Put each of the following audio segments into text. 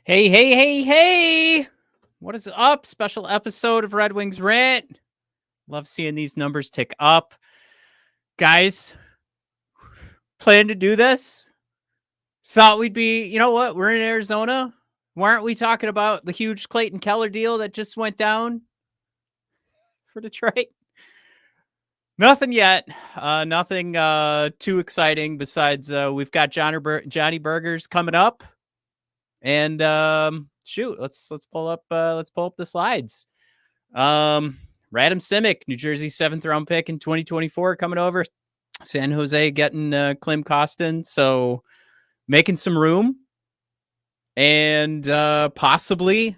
Hey, hey, hey, hey! What is up? Special episode of Red Wings Rant. Love seeing these numbers tick up. Guys, plan to do this? Thought we'd be, you know what? We're in Arizona. Why aren't we talking about the huge Clayton Keller deal that just went down for Detroit? Nothing yet. Nothing too exciting besides we've got Johnny Burgers coming up. And shoot, let's pull up the slides. Radam Simic, New Jersey 7th round pick in 2024 coming over. San Jose getting Klim Kostin, so making some room. And possibly,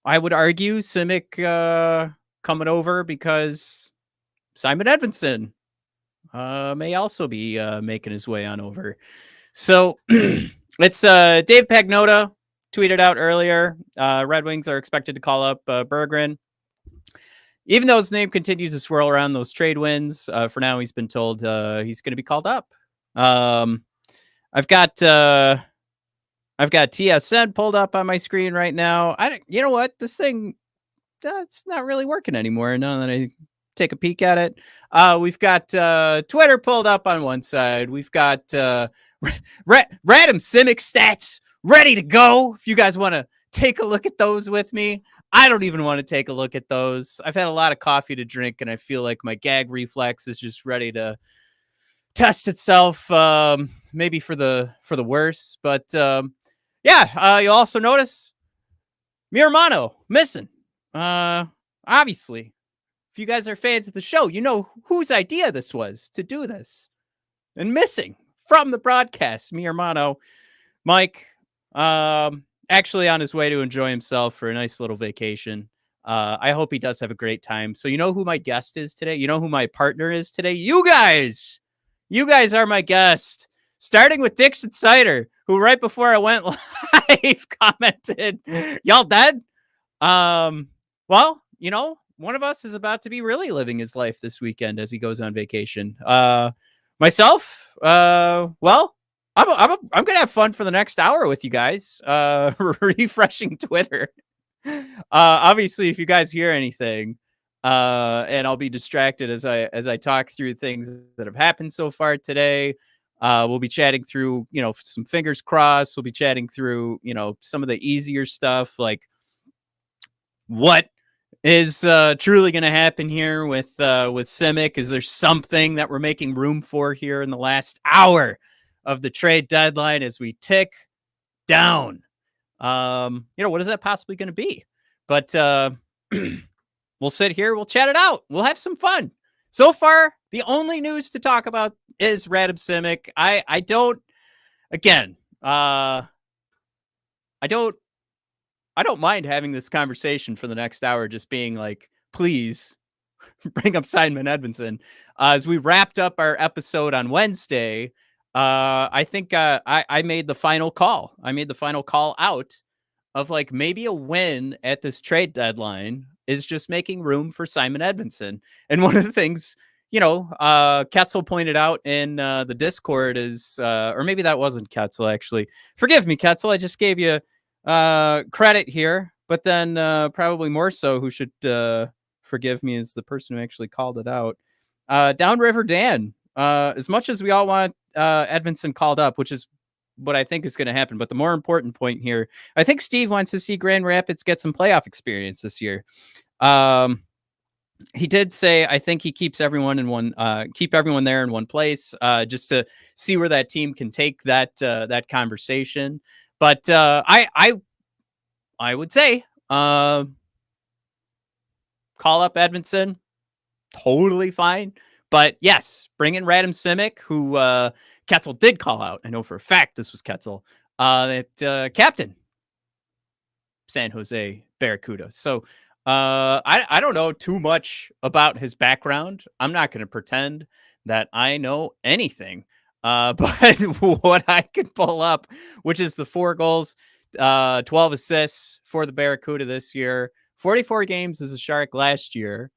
I would argue, Simic coming over because Simon Edvinsson may also be making his way on over. So it's Dave Pagnotta tweeted out earlier. Red Wings are expected to call up Berggren. Even though his name continues to swirl around those trade wins, for now he's been told he's going to be called up. I've got TSN pulled up on my screen right now. You know what? This thing that's not really working anymore. Now that I take a peek at it, we've got Twitter pulled up on one side. We've got Radam Simic stats ready to go. If you guys want to take a look at those with me. I don't even want to take a look at those. I've had a lot of coffee to drink, and I feel like my gag reflex is just ready to test itself, maybe for the worse. But you'll also notice Miramano missing. Obviously, if you guys are fans of the show, you know whose idea this was to do this. And missing from the broadcast, Miramano, Mike, actually on his way to enjoy himself for a nice little vacation. I hope he does have a great time. So you know who my guest is today? You know who my partner is today? You guys are my guest. Starting with Dixon Sider, who right before I went live commented, "Y'all dead?" Well, you know, one of us is about to be really living his life this weekend as he goes on vacation. Myself, well, I'm gonna have fun for the next hour with you guys. Refreshing Twitter. Obviously, if you guys hear anything, and I'll be distracted as I talk through things that have happened so far today. We'll be chatting through, some fingers crossed. We'll be chatting through, some of the easier stuff, like what is truly going to happen here with Simic. Is there something that we're making room for here in the last hour of the trade deadline as we tick down? What is that possibly going to be? But we'll sit here, we'll chat it out, we'll have some fun. So far, the only news to talk about is Radam Simic. I don't mind having this conversation for the next hour, just being like, please bring up Simon Edvinsson. As we wrapped up our episode on Wednesday, I think I made the final call. I made the final call out of like maybe a win at this trade deadline is just making room for Simon Edvinsson. And one of the things, Guentzel pointed out in the Discord is, or maybe that wasn't Guentzel, actually. Forgive me, Guentzel. I just gave you credit here, but then probably more so who should forgive me is the person who actually called it out. Downriver Dan. As much as we all want Edvinsson called up, which is what I think is going to happen, but the more important point here, I think Steve wants to see Grand Rapids get some playoff experience this year. He did say, I think he keeps everyone keep everyone there in one place, just to see where that team can take that conversation. But I would say call up Edvinsson, totally fine. But yes, bring in Radam Simic, who Guentzel did call out. I know for a fact this was Guentzel, that captain San Jose Barracuda. So I don't know too much about his background. I'm not going to pretend that I know anything. But what I could pull up, which is the 4 goals, 12 assists for the Barracuda this year, 44 games as a Shark last year,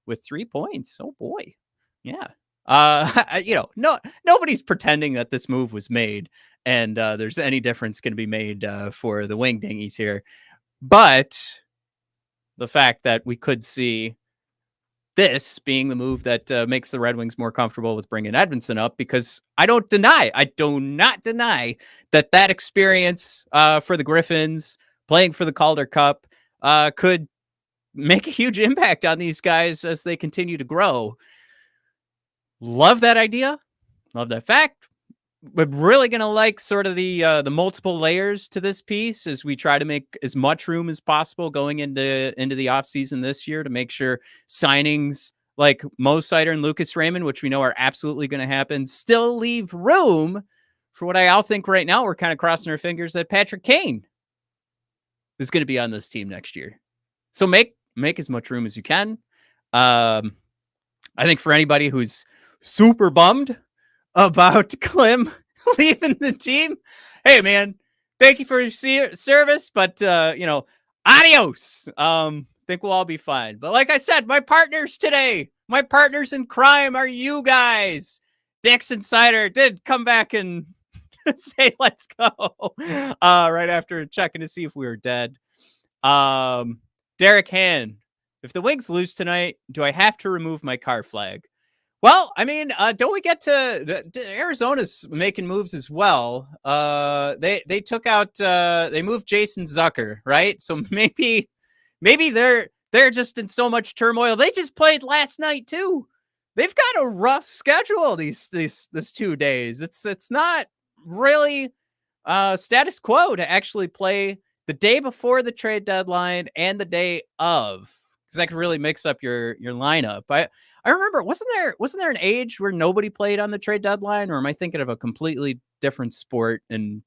with 3 points. Oh boy. Yeah. Nobody's pretending that this move was made and there's any difference going to be made for the wing dingies here. But the fact that we could see this being the move that makes the Red Wings more comfortable with bringing Edvinsson up, because I do not deny that experience for the Griffins playing for the Calder Cup could make a huge impact on these guys as they continue to grow. Love that idea. Love that fact. We're really going to like sort of the multiple layers to this piece as we try to make as much room as possible going into the offseason this year to make sure signings like Mo Seider and Lucas Raymond, which we know are absolutely going to happen, still leave room for what I all think right now. We're kind of crossing our fingers that Patrick Kane is going to be on this team next year. So make as much room as you can. I think for anybody who's super bummed about Klim leaving the team, hey man, thank you for your service, but adios. Think we'll all be fine. But like I said, my partners in crime are you guys. Dixon Sider did come back and say let's go right after checking to see if we were dead. Derek Han, if the Wings lose tonight, do I have to remove my car flag? Well, I mean, don't we get to Arizona's making moves as well? They took out they moved Jason Zucker, right? So maybe they're just in so much turmoil. They just played last night too. They've got a rough schedule this 2 days. It's not really status quo to actually play the day before the trade deadline and the day of, because that could really mix up your lineup. I remember, wasn't there an age where nobody played on the trade deadline, or am I thinking of a completely different sport and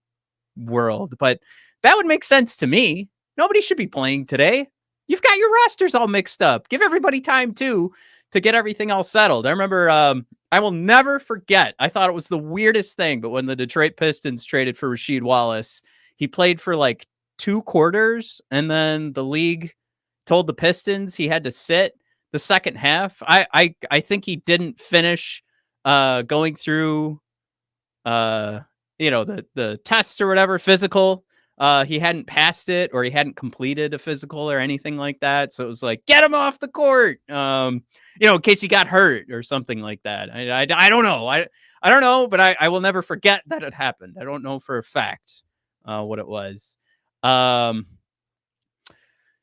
world? But that would make sense to me. Nobody should be playing today. You've got your rosters all mixed up. Give everybody time to get everything all settled. I remember, I will never forget, I thought it was the weirdest thing, but when the Detroit Pistons traded for Rasheed Wallace, he played for like 2 quarters, and then the league told the Pistons he had to sit the second half. I think he didn't finish going through the tests or whatever, physical. He hadn't passed it, or he hadn't completed a physical or anything like that. So it was like, get him off the court. In case he got hurt or something like that. I don't know. I don't know, but I will never forget that it happened. I don't know for a fact what it was.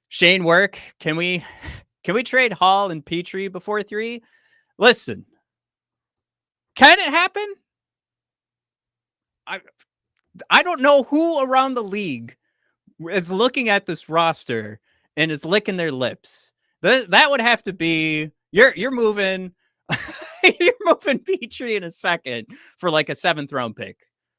Shane Work, can we trade Hall and Petrie before 3? Listen, can it happen? I don't know who around the league is looking at this roster and is licking their lips. That would have to be you're moving you're moving Petrie in a second for like a 7th round pick,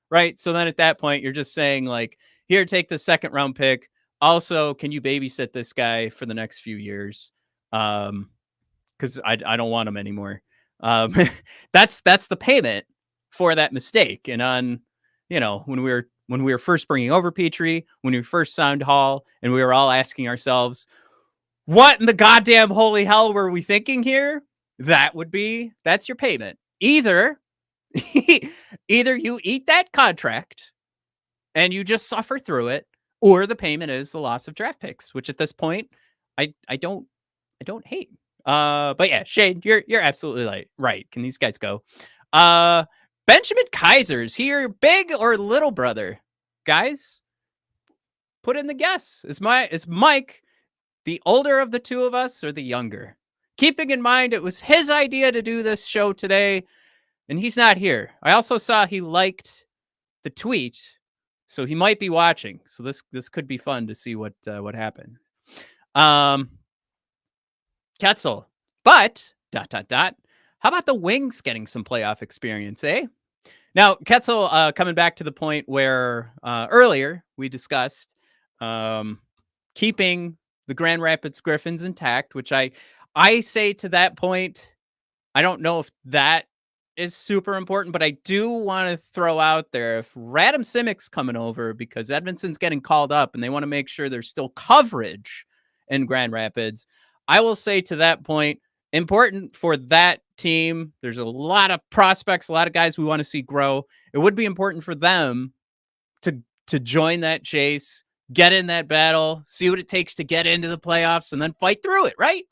right? So then at that point you're just saying like, here, take the 2nd round pick. Also, can you babysit this guy for the next few years? Because I don't want him anymore. That's the payment for that mistake. And on, when we were first bringing over Petrie, when we first signed Hall, and we were all asking ourselves, what in the goddamn holy hell were we thinking here? That's your payment. Either you eat that contract and you just suffer through it, or the payment is the loss of draft picks, which at this point, I don't hate. But yeah, Shane, you're absolutely right. Can these guys go? Benjamin Kaiser's here, big or little brother? Guys, put in the guess. Is Mike the older of the two of us or the younger? Keeping in mind it was his idea to do this show today, and he's not here. I also saw he liked the tweet, so he might be watching. So this could be fun to see what happens. Guentzel, but ... How about the Wings getting some playoff experience, eh? Now, Guentzel, coming back to the point where earlier we discussed keeping the Grand Rapids Griffins intact, which I say to that point, I don't know if that is super important, but I do want to throw out there, if Radim Simic's coming over because Edmonton's getting called up and they want to make sure there's still coverage in Grand Rapids, I will say to that point, important for that team. There's a lot of prospects, a lot of guys we want to see grow. It would be important for them to join that chase, get in that battle, see what it takes to get into the playoffs, and then fight through it, right?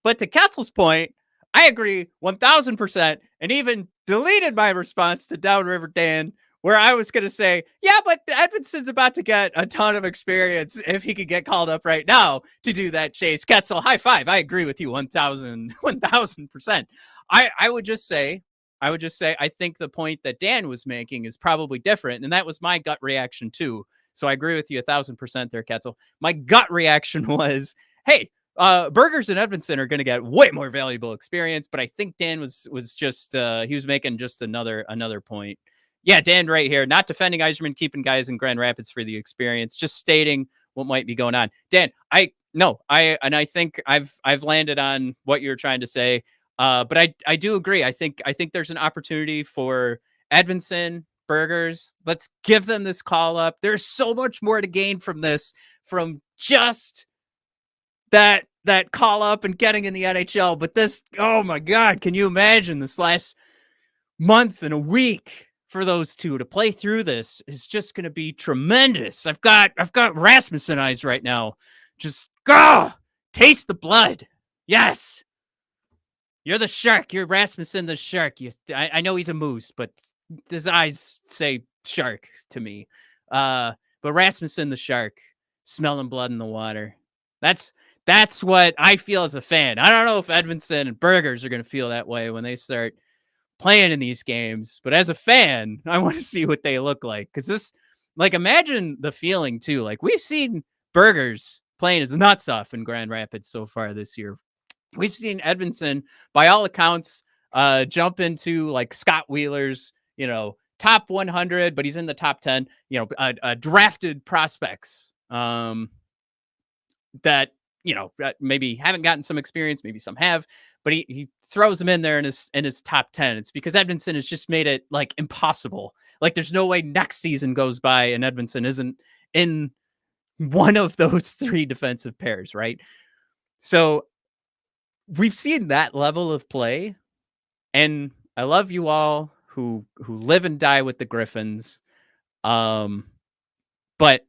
But to Ketzel's point, I agree 1000%, and even deleted my response to Downriver Dan, where I was going to say, yeah, but Edmondson's about to get a ton of experience if he could get called up right now to do that chase. Guentzel, high five. I agree with you 1000%. I would just say, I think the point that Dan was making is probably different, and that was my gut reaction too. So I agree with you 1000% there, Guentzel. My gut reaction was, hey, Burgers and Edmondson are going to get way more valuable experience, but I think Dan was just he was making just another point. Yeah, Dan right here, not defending Yzerman, keeping guys in Grand Rapids for the experience, just stating what might be going on. Dan, I think I've landed on what you're trying to say. But I do agree. I think there's an opportunity for Edmondson, Burgers. Let's give them this call up. There's so much more to gain from this, from just that call up and getting in the NHL. But this, oh my God, can you imagine this last month and a week for those two to play through this is just going to be tremendous. I've got Rasmussen eyes right now. Just taste the blood. Yes. You're the shark. You're Rasmussen the shark. I know he's a moose, but his eyes say shark to me. But Rasmussen the shark, smelling blood in the water. That's what I feel as a fan. I don't know if Edmondson and Burgers are going to feel that way when they start playing in these games. But as a fan, I want to see what they look like. Because this, like, imagine the feeling, too. Like, we've seen Burgers playing his nuts off in Grand Rapids so far this year. We've seen Edmondson, by all accounts, jump into, like, Scott Wheeler's, top 100, but he's in the top 10, drafted prospects that, maybe haven't gotten some experience, maybe some have, but he throws them in there in his top 10. It's because Edmondson has just made it, like, impossible. Like, there's no way next season goes by and Edmondson isn't in one of those three defensive pairs, right? So we've seen that level of play, and I love you all who live and die with the Griffins. But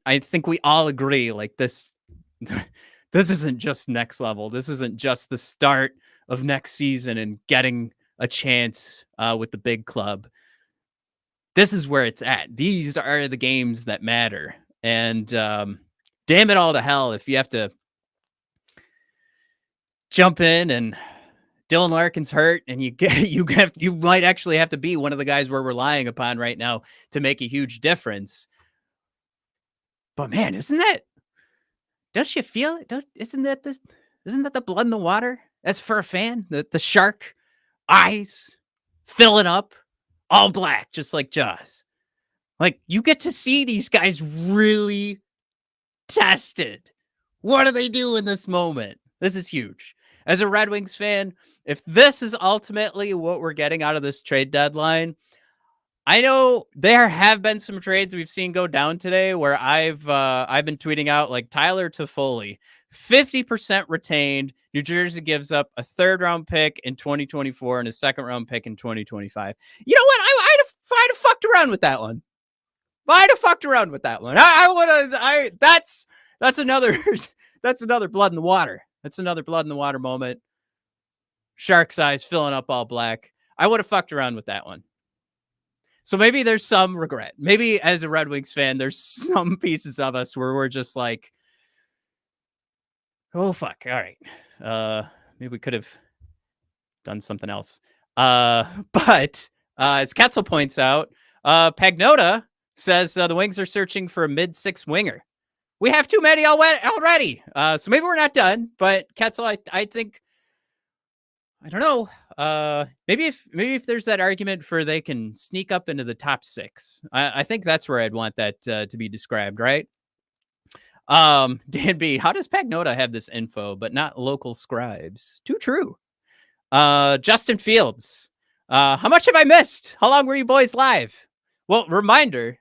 I think we all agree, like, this isn't just next level. This isn't just the start of next season and getting a chance with the big club. This is where it's at. These are the games that matter. And damn it all to hell if you have to jump in and Dylan Larkin's hurt and you might actually have to be one of the guys we're relying upon right now to make a huge difference. But man, don't you feel it? Isn't that the blood in the water? As for a fan, the shark eyes filling up, all black, just like Jaws. Like, you get to see these guys really tested. What do they do in this moment? This is huge. As a Red Wings fan, if this is ultimately what we're getting out of this trade deadline, I know there have been some trades we've seen go down today where I've been tweeting out, like, Tyler Toffoli, 50% retained. New Jersey gives up a 3rd-round pick in 2024 and a 2nd-round pick in 2025. You know what? I'd have fucked around with that one. That's another blood in the water. That's another blood in the water moment. Shark's eyes filling up all black. I would have fucked around with that one. So maybe there's some regret. Maybe as a Red Wings fan, there's some pieces of us where we're just like, oh, fuck. All right. Maybe we could have done something else. But as Guentzel points out, Pagnota says the Wings are searching for a mid-6 winger. We have too many already. So maybe we're not done. But Guentzel, I think, I don't know. Maybe if there's that argument for they can sneak up into the top 6, I think that's where I'd want that to be described, right? Dan B, how does Pagnota have this info but not local scribes? Too true. Justin Fields, how much have I missed? How long were you boys live? Well, reminder,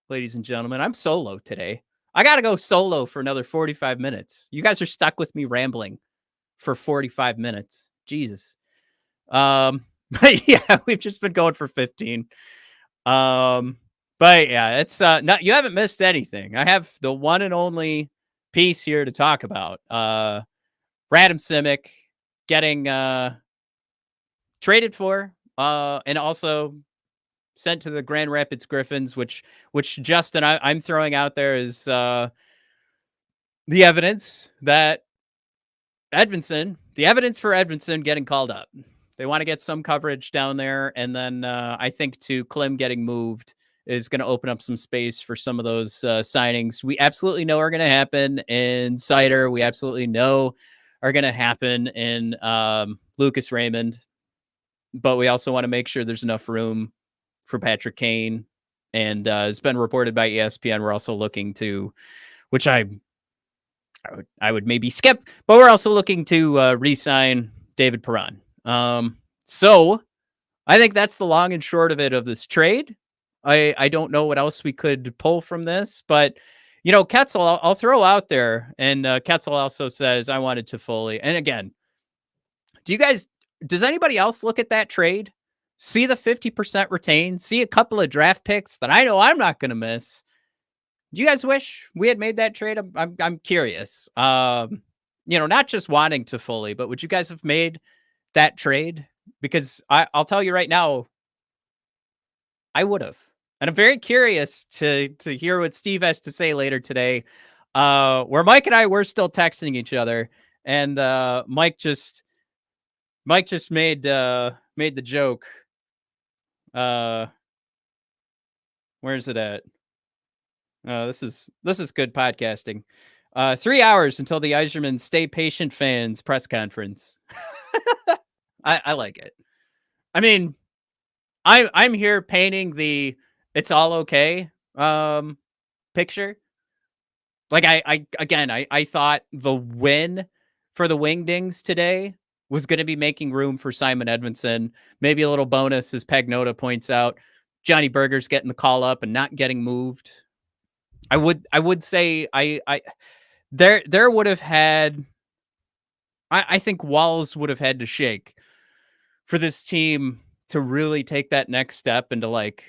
ladies and gentlemen, I'm solo today. I gotta go solo for another 45 minutes. You guys are stuck with me rambling for 45 minutes. Jesus. But yeah, we've just been going for 15. But yeah, it's not, you haven't missed anything. I have the one and only piece here to talk about. Radom Simic getting traded for, and also sent to the Grand Rapids Griffins, which Justin, I'm throwing out there is the evidence that the evidence for Edvinsson getting called up. They want to get some coverage down there, and then I think to Klim getting moved is going to open up some space for some of those signings we absolutely know are going to happen in Cider. We absolutely know are going to happen in Lucas Raymond, but we also want to make sure there's enough room for Patrick Kane. And it's been reported by ESPN. We're also looking to, which I would maybe skip, but we're also looking to re-sign David Perron. So I think that's the long and short of it of this trade. I don't know what else we could pull from this, but you know, Guentzel, I'll throw out there, and Guentzel also says I wanted to fully. And again, does anybody else look at that trade, see the 50% retain, see a couple of draft picks that I know I'm not going to miss? Do you guys wish we had made that trade? I'm curious. You know, not just wanting to fully, but would you guys have made that trade? Because I'll tell you right now, I would have. And I'm very curious to hear what Steve has to say later today. Where Mike and I were still texting each other, and Mike just made the joke. Where's it at? This is good podcasting. 3 hours until the Yzerman Stay Patient fans press conference. I like it. I mean, I'm here painting the it's all okay picture. Like I thought the win for the Wingdings today was going to be making room for Simon Edvinsson. Maybe a little bonus, as Pagnota points out, Johnny Berger's getting the call up and not getting moved. I would say there would have had, I think walls would have had to shake for this team to really take that next step into like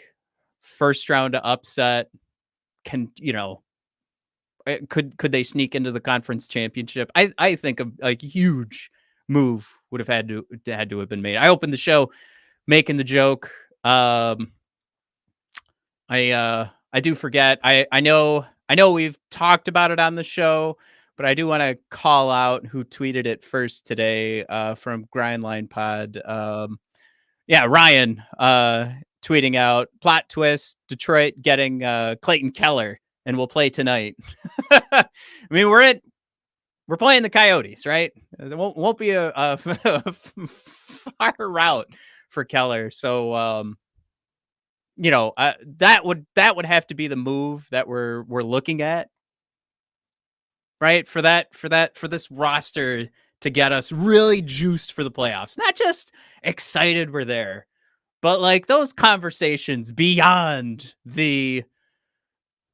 first round to upset. Can, you know, could they sneak into the conference championship? I think a huge move would have had to have been made. I opened the show making the joke. I do forget. I know we've talked about it on the show, but I do want to call out who tweeted it first today from Grindline Pod. Yeah, Ryan tweeting out plot twist: Detroit getting Clayton Keller and will play tonight. I mean, we're playing the Coyotes, right? There won't be a far route for Keller. So you know, that would have to be the move that we're looking at, right? For this roster to get us really juiced for the playoffs, not just excited we're there, but like those conversations beyond the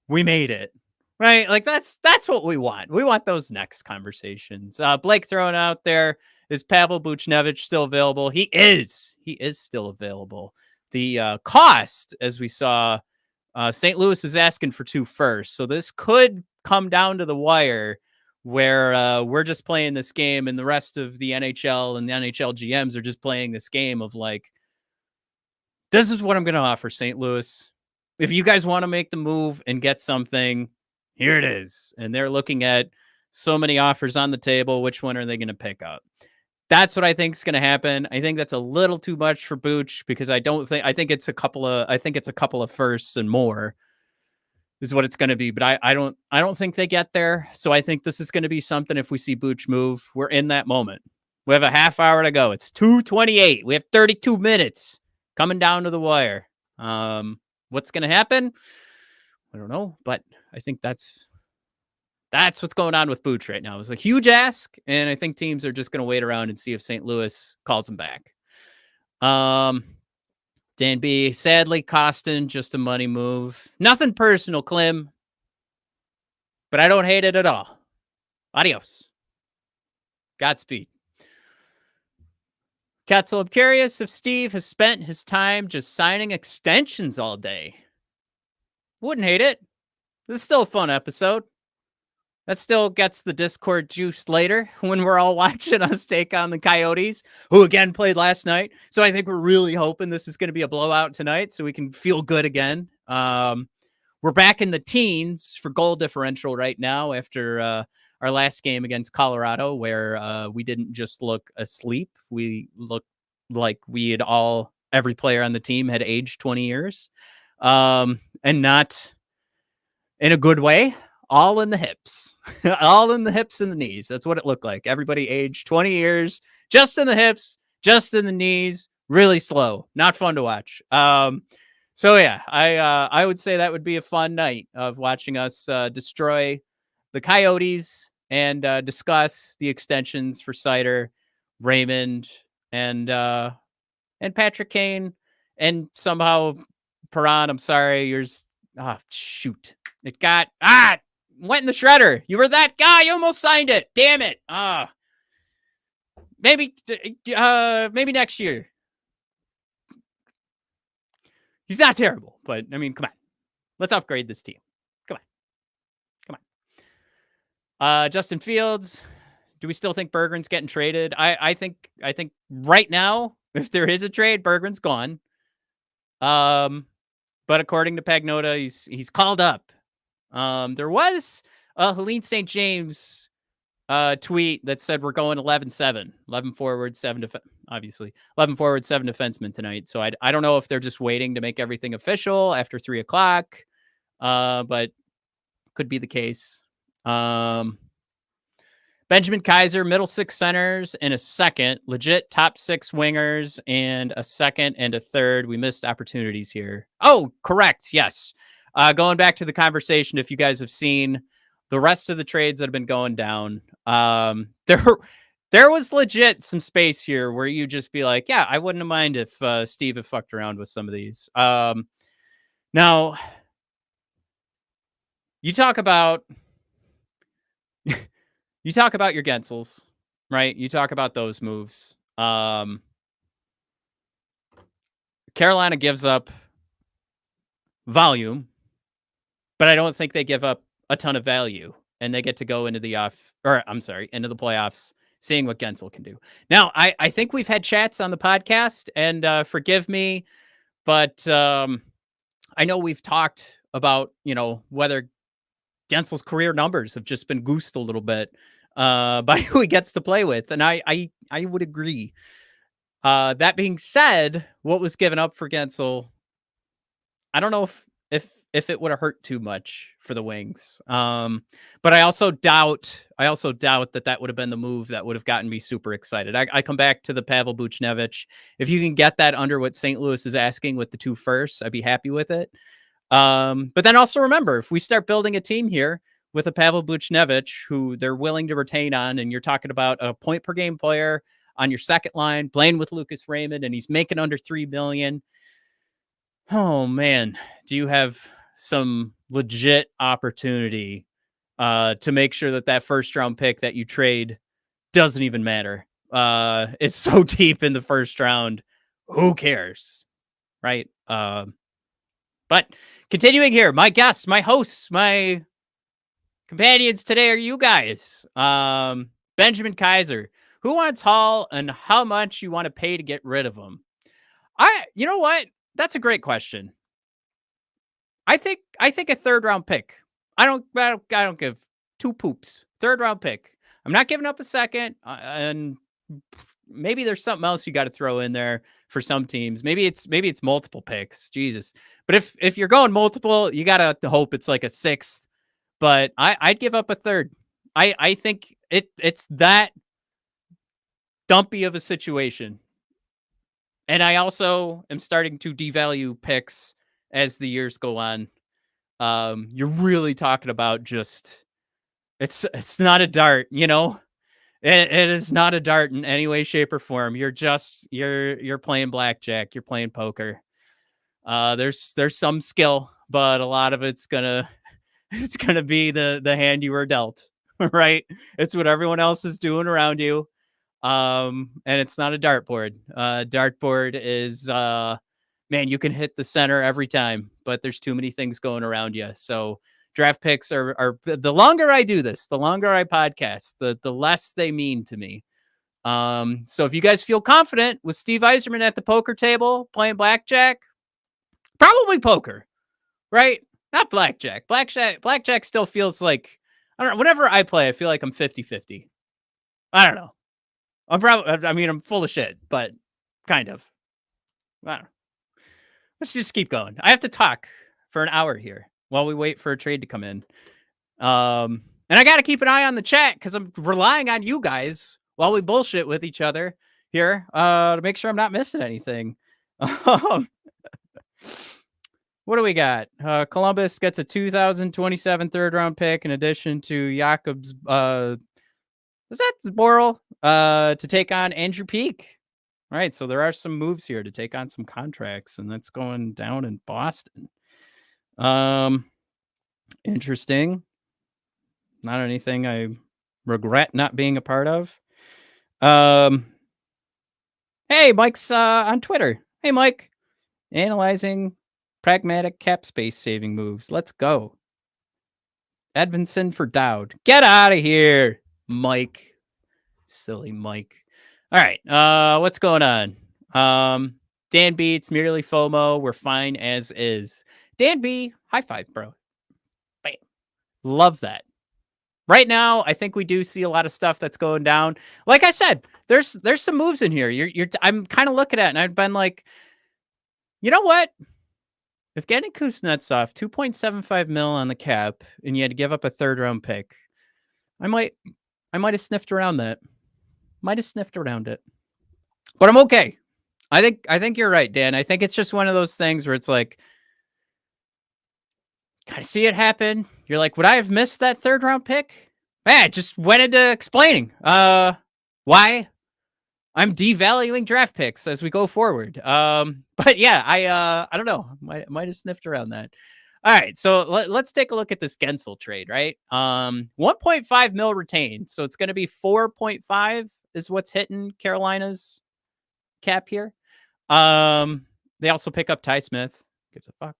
we made it, right? Like that's what we want. We want those next conversations. Blake throwing out there, is Pavel Buchnevich still available? He is still available. The cost, as we saw, St. Louis is asking for 2 firsts. So this could come down to the wire where we're just playing this game and the rest of the NHL and the NHL GMs are just playing this game of like, this is what I'm going to offer St. Louis. If you guys want to make the move and get something, here it is. And they're looking at so many offers on the table. Which one are they going to pick up? That's what I think is going to happen. I think that's a little too much for Booch because I think it's a couple of firsts and more is what it's going to be. But I don't think they get there. So I think this is going to be something. If we see Booch move, we're in that moment. We have a half hour to go. It's 2:28. We have 32 minutes coming down to the wire. What's going to happen? I don't know, but I think that's what's going on with Booch right now. It's a huge ask, and I think teams are just going to wait around and see if St. Louis calls him back. Dan B, sadly, Costin, just a money move. Nothing personal, Klim, but I don't hate it at all. Adios. Godspeed. Guentzel, I'm curious if Steve has spent his time just signing extensions all day. Wouldn't hate it. This is still a fun episode. That still gets the Discord juice later when we're all watching us take on the Coyotes, who again played last night. So I think we're really hoping this is going to be a blowout tonight so we can feel good again. We're back in the teens for goal differential right now after our last game against Colorado, where we didn't just look asleep. We looked like every player on the team had aged 20 years, and not in a good way. All in the hips, all in the hips and the knees. That's what it looked like. Everybody aged 20 years, just in the hips, just in the knees, really slow, not fun to watch. So yeah, I would say that would be a fun night of watching us destroy the Coyotes and discuss the extensions for Seider, Raymond, and Patrick Kane, and somehow Perron. I'm sorry, yours. Ah, shoot! It went in the shredder. You were that guy. You almost signed it. Damn it! Maybe next year. He's not terrible, but I mean, come on. Let's upgrade this team. Come on. Justin Fields. Do we still think Berggren's getting traded? I think right now, if there is a trade, Berggren's gone. But according to Pagnota, he's called up. There was a Helene St. James tweet that said we're going 11-7, 11 forward, 7 obviously 11 forward, 7 defensemen tonight. So I don't know if they're just waiting to make everything official after 3:00, but could be the case. Benjamin Kaiser, middle 6 centers and a second, legit top 6 wingers and a second and a third. We missed opportunities here. Oh, correct. Yes. Going back to the conversation, if you guys have seen the rest of the trades that have been going down, there was legit some space here where you just be like, yeah, I wouldn't have mind if Steve had fucked around with some of these. Now, you talk about your Guentzels, right? You talk about those moves. Carolina gives up volume, but I don't think they give up a ton of value, and they get to go into the into the playoffs, seeing what Guentzel can do. Now, I think we've had chats on the podcast, and forgive me, but I know we've talked about, whether Guentzel's career numbers have just been goosed a little bit by who he gets to play with, and I would agree. That being said, what was given up for Guentzel, I don't know if it would have hurt too much for the Wings. But I also doubt that would have been the move that would have gotten me super excited. I come back to the Pavel Buchnevich. If you can get that under what St. Louis is asking with the 2 firsts, I'd be happy with it. But then also remember, if we start building a team here with a Pavel Buchnevich who they're willing to retain on, and you're talking about a point per game player on your second line, playing with Lucas Raymond, and he's making under $3 million. Oh man, do you have some legit opportunity to make sure that first round pick that you trade doesn't even matter? It's so deep in the first round. Who cares? Right. But continuing here, my guests, my hosts, my companions today are you guys. Benjamin Kaiser, who wants Hall, and how much you want to pay to get rid of him? You know what? That's a great question. I think a 3rd round pick. I don't give 2 poops. 3rd round pick. I'm not giving up a second, and maybe there's something else you got to throw in there for some teams. Maybe it's multiple picks. Jesus. But if you're going multiple, you got to hope it's like a 6th. But I'd give up a 3rd. I think it's that dumpy of a situation. And I also am starting to devalue picks as the years go on. You're really talking about just it's not a dart, It is not a dart in any way, shape, or form. You're playing blackjack. You're playing poker. There's some skill, but a lot of it's gonna be the hand you were dealt, right? It's what everyone else is doing around you. And it's not a dartboard. Dartboard is man, you can hit the center every time, but there's too many things going around you. So draft picks are the longer I do this, the longer I podcast, the less they mean to me. So if you guys feel confident with Steve Yzerman at the poker table playing blackjack, probably poker, right? Not blackjack. Blackjack still feels like, I don't know. Whenever I play, I feel like I'm 50-50. I don't know. I'm full of shit, but kind of. I don't know. Let's just keep going. I have to talk for an hour here while we wait for a trade to come in. And I got to keep an eye on the chat because I'm relying on you guys while we bullshit with each other here to make sure I'm not missing anything. What do we got? Columbus gets a 2027 third-round pick in addition to Jakob's is that Zboril to take on Andrew Peak. All right, so there are some moves here to take on some contracts, and that's going down in Boston. Interesting. Not anything I regret not being a part of. Hey, Mike's on Twitter. Hey, Mike. Analyzing pragmatic cap space saving moves. Let's go. Edmondson for Dowd. Get out of here, Mike. Silly Mike. All right. What's going on? Dan B, it's merely FOMO. We're fine as is. Dan B, high five, bro. Bam. Love that. Right now, I think we do see a lot of stuff that's going down. Like I said, there's some moves in here. I'm kind of looking at it, and I've been like, you know what? If getting Kuznetsov, $2.75 million on the cap, and you had to give up a third-round pick, I might have sniffed around that. Might have sniffed around it. But I'm okay. I think you're right, Dan. I think it's just one of those things where it's like, kind of see it happen. You're like, would I have missed that third-round pick? Man, just went into explaining why I'm devaluing draft picks as we go forward. But yeah, I don't know. Might have sniffed around that. All right, so let's take a look at this Guentzel trade, right? 1.5 mil retained, so it's going to be 4.5 is what's hitting Carolina's cap here. They also pick up Ty Smith. Gives a fuck.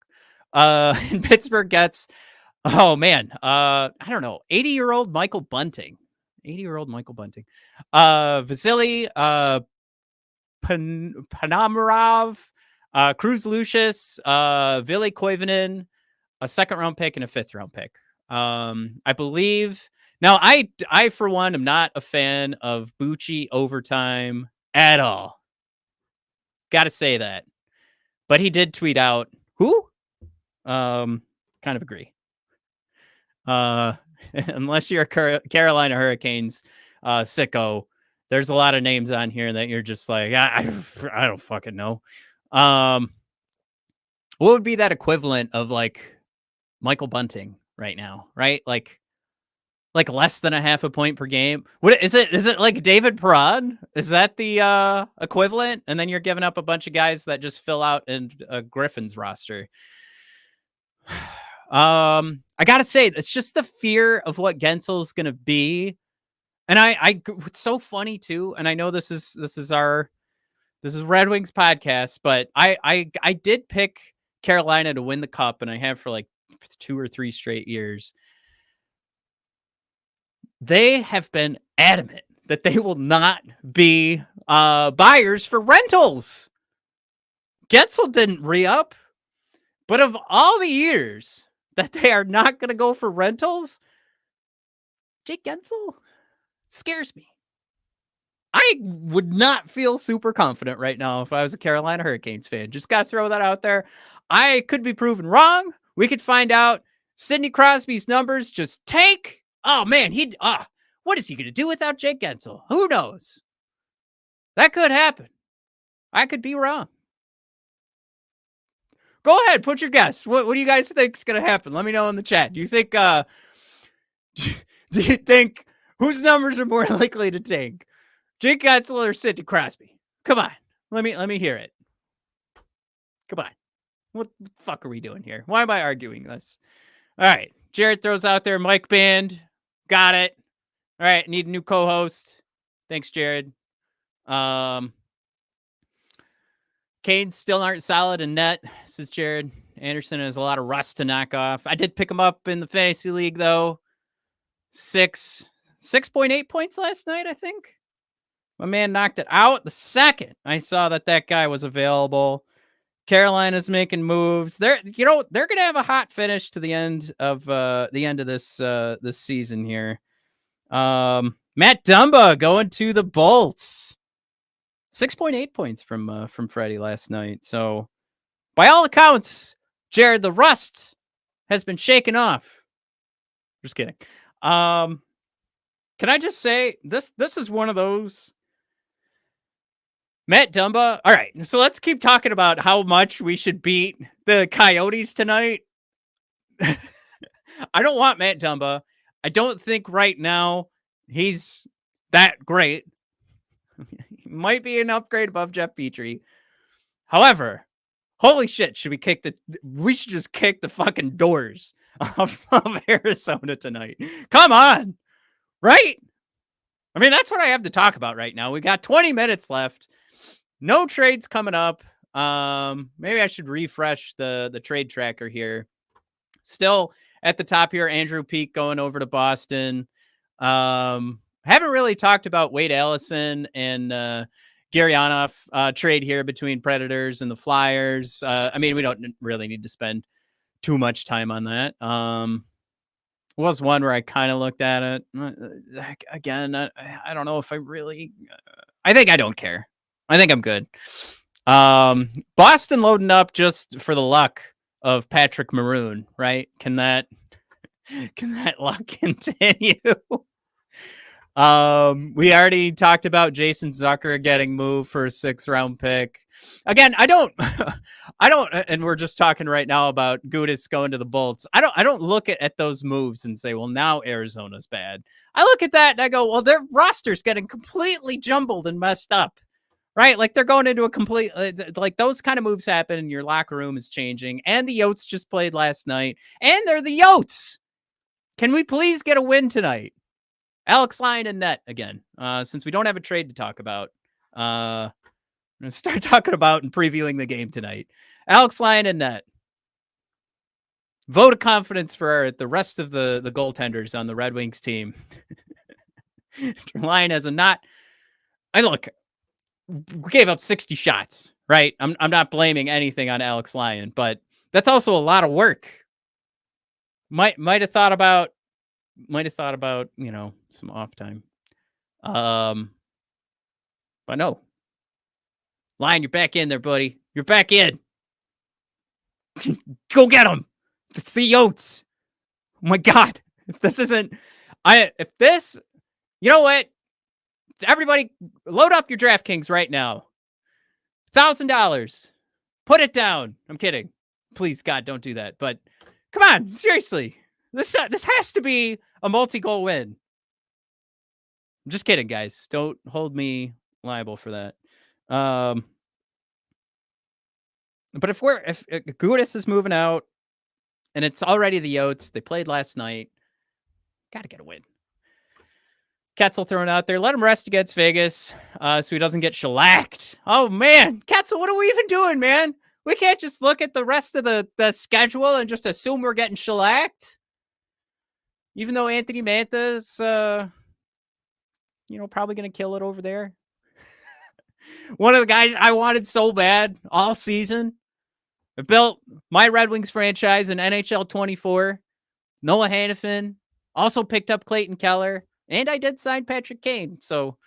And Pittsburgh gets, oh man, I don't know, 80-year-old Michael Bunting. 80-year-old Michael Bunting. Vasily Panamarov, Cruz Lucius, Ville Koivunen, a second-round pick and a fifth-round pick. I believe. Now, I for one am not a fan of Bucci overtime at all. Got to say that. But he did tweet out, who? Kind of agree. Unless you're a Carolina Hurricanes sicko, there's a lot of names on here that you're just like, I don't fucking know. What would be that equivalent of like Michael Bunting right now, right? Like less than a half a point per game. What is it? Is it like David Perron? Is that the equivalent? And then you're giving up a bunch of guys that just fill out in Griffin's roster. I gotta say, it's just the fear of what Guentzel's gonna be. And it's so funny too. And I know this is Red Wings podcast, but I did pick Carolina to win the cup, and I have for like 2 or 3 straight years. They have been adamant that they will not be buyers for rentals. Guentzel didn't re-up, but of all the years that they are not going to go for rentals, Jake Guentzel scares me. I would not feel super confident right now if I was a Carolina Hurricanes fan. Just got to throw that out there. I could be proven wrong. We could find out Sidney Crosby's numbers just tank. Oh, man, what is he going to do without Jake Guentzel? Who knows? That could happen. I could be wrong. Go ahead, put your guess. What do you guys think is going to happen? Let me know in the chat. Do you think whose numbers are more likely to tank? Jake Guentzel or Sidney Crosby? Come on. Let me hear it. Come on. What the fuck are we doing here? Why am I arguing this? All right. Jared throws out there Mike Band. Got it. All right. Need a new co-host. Thanks, Jared. Um, Canes still aren't solid in net, says Jared. Anderson has a lot of rust to knock off. I did pick him up in the fantasy league, though. 6.8 points last night, I think. My man knocked it out the second I saw that guy was available. Carolina's making moves. They're going to have a hot finish to the end of this season here. Matt Dumba going to the Bolts. 6.8 points from Freddie last night. So, by all accounts, Jared, the rust has been shaken off. Just kidding. Can I just say this is one of those Matt Dumba. All right, so let's keep talking about how much we should beat the Coyotes tonight. I don't want Matt Dumba. I don't think right now he's that great. He might be an upgrade above Jeff Petrie. However, holy shit, we should just kick the fucking doors of Arizona tonight. Come on. Right? I mean, that's what I have to talk about right now. We got 20 minutes left. No trades coming up. Maybe I should refresh the trade tracker here. Still at the top here, Andrew Peak going over to Boston. Haven't really talked about Wade Allison and Gurianov trade here between Predators and the Flyers. I mean, we don't really need to spend too much time on that. Was one where I kind of looked at it. Again, I don't know if I really... I think I don't care. I think I'm good. Boston loading up just for the luck of Patrick Maroon, right? Can that luck continue? We already talked about Jason Zucker getting moved for a 6th round pick. Again, I don't, and we're just talking right now about Gudas going to the Bolts. I don't look at those moves and say, well, now Arizona's bad. I look at that and I go, well, their roster's getting completely jumbled and messed up, right? Like they're going into a complete, like those kind of moves happen and your locker room is changing. And the Yotes just played last night and they're the Yotes. Can we please get a win tonight? Alex Lyon and net again, since we don't have a trade to talk about. I'm going to start talking about and previewing the game tonight. Alex Lyon and net. Vote of confidence for the rest of the goaltenders on the Red Wings team. Lyon has a not... look, we gave up 60 shots, right? I'm not blaming anything on Alex Lyon, but that's also a lot of work. Might have thought about, some off time. But no. Lyon, you're back in there, buddy. You're back in. Go get him. It's the Yotes. Oh my God. If this isn't, you know what? Everybody load up your DraftKings right now. $1,000. Put it down. I'm kidding. Please, God, don't do that. But come on, seriously. This has to be a multi-goal win. I'm just kidding, guys. Don't hold me liable for that. But if Gudas is moving out and it's already the Yotes, they played last night, got to get a win. Guentzel throwing out there. Let him rest against Vegas so he doesn't get shellacked. Oh, man. Guentzel, what are we even doing, man? We can't just look at the rest of the schedule and just assume we're getting shellacked. Even though Anthony Manta's, probably going to kill it over there. One of the guys I wanted so bad all season. I built my Red Wings franchise in NHL 24. Noah Hannafin. Also picked up Clayton Keller. And I did sign Patrick Kane. So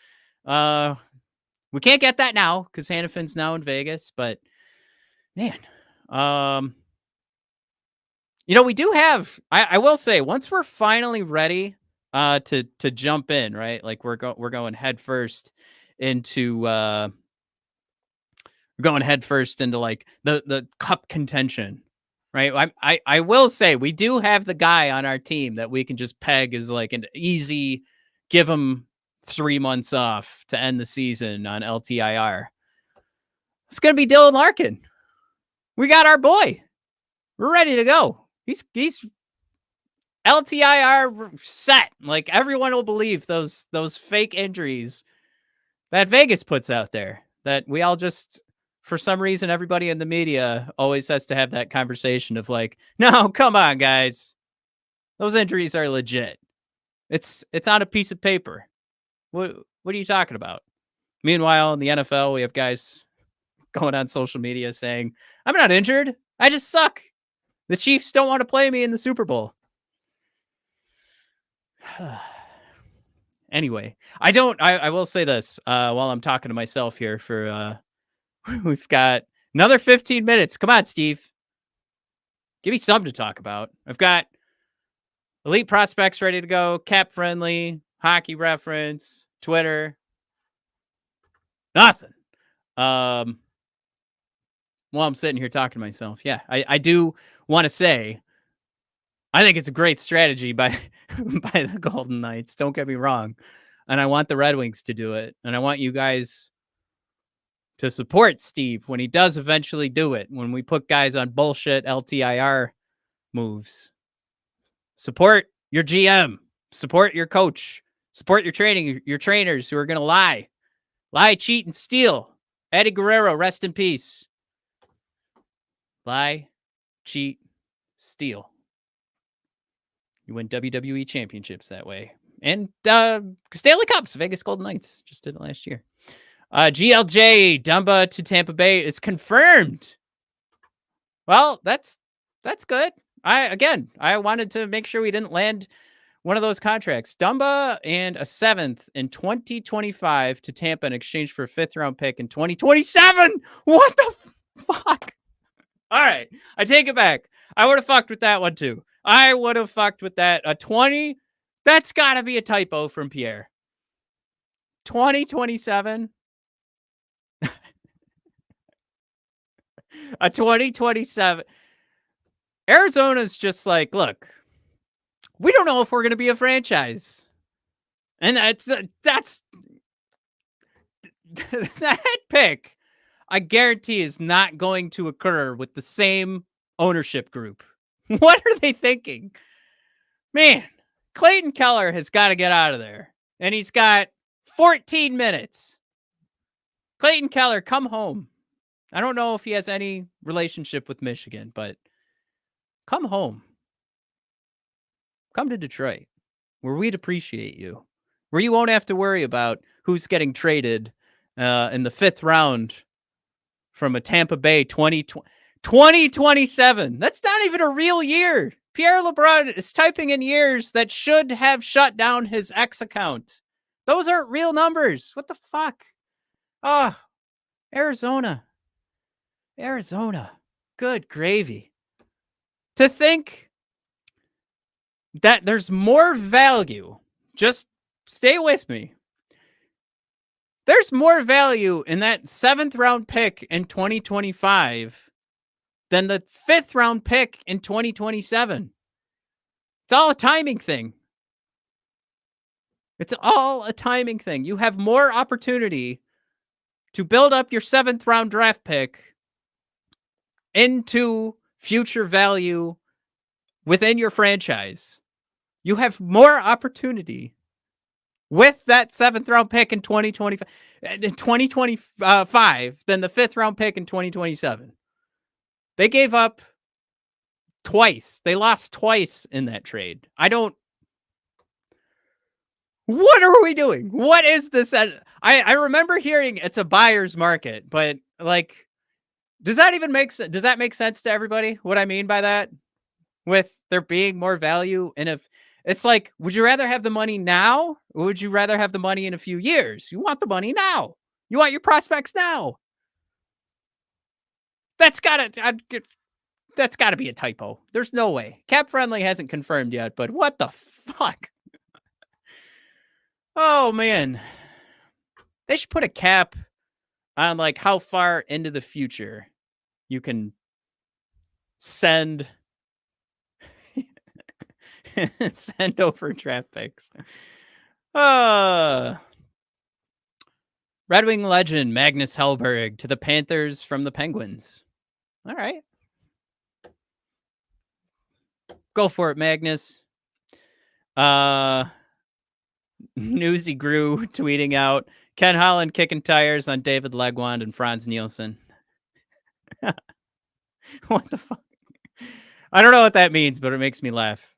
we can't get that now because Hannafin's now in Vegas. But, man. We do have, I will say, once we're finally ready to jump in, right? Like we're going head first into like the cup contention, right? I will say we do have the guy on our team that we can just peg as like an easy, give him 3 months off to end the season on LTIR. It's going to be Dylan Larkin. We got our boy. We're ready to go. He's LTIR set. Like everyone will believe those fake injuries that Vegas puts out there that we all just, for some reason, everybody in the media always has to have that conversation of like, no, come on, guys. Those injuries are legit. It's on a piece of paper. What are you talking about? Meanwhile, in the NFL, we have guys going on social media saying, I'm not injured. I just suck. The Chiefs don't want to play me in the Super Bowl. Anyway, I will say this while I'm talking to myself here for, we've got another 15 minutes. Come on, Steve. Give me something to talk about. I've got elite prospects ready to go, cap friendly, hockey reference, Twitter. Nothing. While I'm sitting here talking to myself, yeah, I do want to say, I think it's a great strategy by by the Golden Knights. Don't get me wrong, and I want the Red Wings to do it, and I want you guys to support Steve when he does eventually do it. When we put guys on bullshit LTIR moves, support your GM, support your coach, support your trainers who are going to lie, cheat, and steal. Eddie Guerrero, rest in peace. Lie, cheat, steal. You win WWE championships that way. And Stanley Cups, Vegas Golden Knights just did it last year. GLJ, Dumba to Tampa Bay is confirmed. Well, that's good. I wanted to make sure we didn't land one of those contracts. Dumba and a 7th in 2025 to Tampa in exchange for a 5th-round pick in 2027. What the fuck? All right, I take it back. I would have fucked with that one too. I would have fucked with that. A 20, that's got to be a typo from Pierre. 2027. A 2027. Arizona's just like, look, we don't know if we're going to be a franchise. And that's that pick, I guarantee, is not going to occur with the same ownership group. What are they thinking? Man, Clayton Keller has got to get out of there. And he's got 14 minutes. Clayton Keller, come home. I don't know if he has any relationship with Michigan, but come home. Come to Detroit, where we'd appreciate you. Where you won't have to worry about who's getting traded in the 5th round from a Tampa Bay 2027. That's not even a real year. Pierre LeBrun is typing in years that should have shut down his X account. Those aren't real numbers. What the fuck? Oh, Arizona. Good gravy. To think that there's more value. Just stay with me. There's more value in that 7th round pick in 2025 than the 5th round pick in 2027. It's all a timing thing. You have more opportunity to build up your 7th round draft pick into future value within your franchise. You have more opportunity with that 7th round pick in 2025 than the 5th round pick in 2027. They gave up twice. They lost twice in that trade. What are we doing? What is this? I remember hearing it's a buyer's market, but like, does that make sense to everybody? What I mean by that? With there being more value, and if it's like, would you rather have the money now, or would you rather have the money in a few years? You want the money now. You want your prospects now. That's gotta be a typo. There's no way. Cap Friendly hasn't confirmed yet, but what the fuck? Oh man, they should put a cap on like how far into the future you can send over draft picks. Red Wing legend Magnus Hellberg to the Panthers from the Penguins. All right. Go for it, Magnus. Newsy Grew tweeting out Ken Holland kicking tires on David Legwand and Franz Nielsen. What the fuck? I don't know what that means, but it makes me laugh.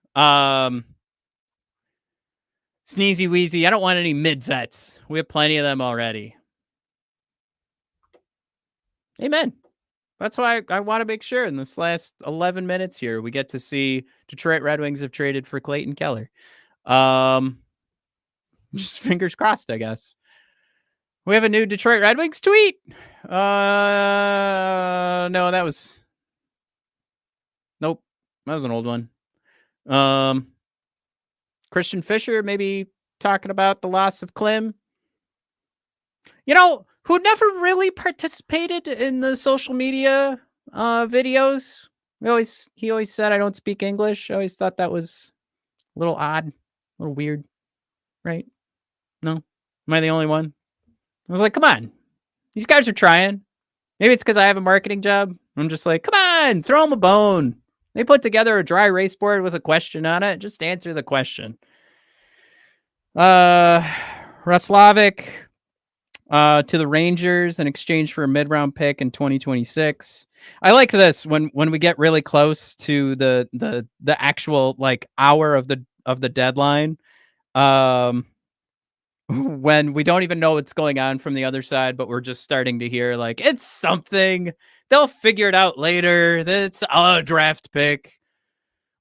Sneezy Wheezy, I don't want any mid-vets. We have plenty of them already. Amen. That's why I want to make sure in this last 11 minutes here, we get to see Detroit Red Wings have traded for Clayton Keller. Just fingers crossed, I guess. We have a new Detroit Red Wings tweet. No, that was... Nope. That was an old one. Christian Fisher maybe talking about the loss of Klim. You know, who never really participated in the social media videos. He always said, I don't speak English. I always thought that was a little odd, a little weird, right? No? Am I the only one? I was like, come on. These guys are trying. Maybe it's because I have a marketing job. I'm just like, come on, throw them a bone. They put together a dry erase board with a question on it. Just answer the question. Roslovic to the Rangers in exchange for a mid-round pick in 2026. I like this when we get really close to the actual like hour of the deadline. When we don't even know what's going on from the other side, but we're just starting to hear like it's something. They'll figure it out later. That's a draft pick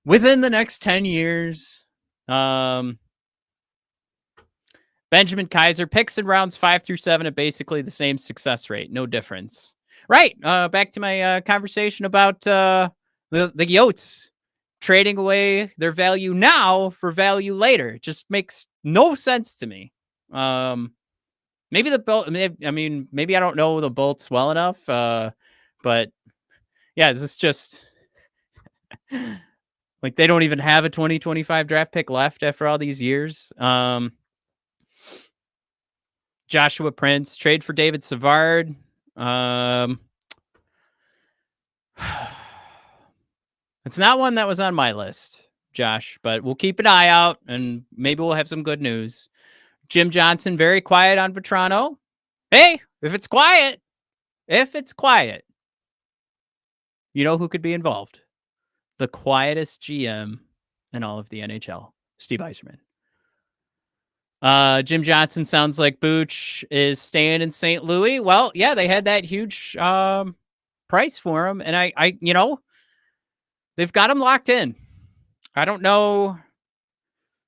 within the next 10 years. Benjamin Kaiser picks in rounds 5 through 7 at basically the same success rate. No difference. Right. Back to my conversation about the Yotes trading away their value now for value later. It just makes no sense to me. Maybe the Bolt. I mean, maybe I don't know the Bolts well enough. But yeah, is this just like they don't even have a 2025 draft pick left after all these years? Joshua Prince trade for David Savard. It's not one that was on my list, Josh, but we'll keep an eye out and maybe we'll have some good news. Jim Johnson, very quiet on Vetrano. Hey, if it's quiet, you know who could be involved? The quietest GM in all of the NHL, Steve Yzerman. Jim Johnson sounds like Booch is staying in St. Louis. Well, yeah, they had that huge price for him, and I you know, they've got him locked in. I don't know.